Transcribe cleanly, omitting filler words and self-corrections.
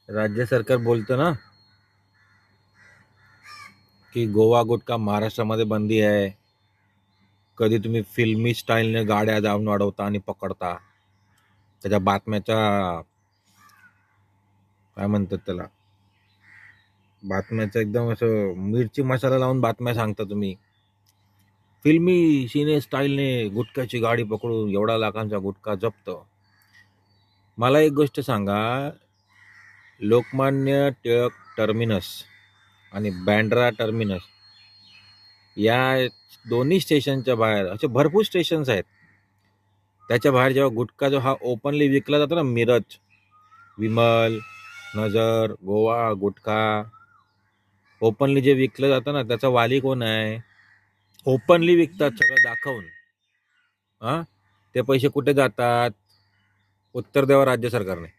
राज्य सरकार बोलतं ना की गोवा गुटखा महाराष्ट्रामध्ये बंदी आहे. कधी तुम्ही फिल्मी स्टाईलने गाड्या जाऊन अडवता आणि पकडता. त्याच्या बातम्याच्या काय म्हणतात त्याला, बातम्याचं एकदम असं मिरची मसाला लावून बातम्या सांगता तुम्ही. फिल्मी सिने स्टाईलने गुटख्याची गाडी पकडून एवढा लाखांचा गुटखा जप्त. मला एक गोष्ट सांगा, लोकमान्य टिळक टर्मिनस आणि बँड्रा टर्मिनस या दोन्ही स्टेशनच्या बाहेर असे भरपूर स्टेशन्स आहेत. त्याच्या बाहेर जेव्हा गुटखा जो हा ओपनली विकला जातो ना, मिरज, विमल, नजर, गोवा गुटखा ओपनली जे विकलं जातं ना, त्याचा वाली कोण आहे? ओपनली विकतात सगळं दाखवून. हां, ते पैसे कुठे जातात? उत्तर द्यावं राज्य सरकारने.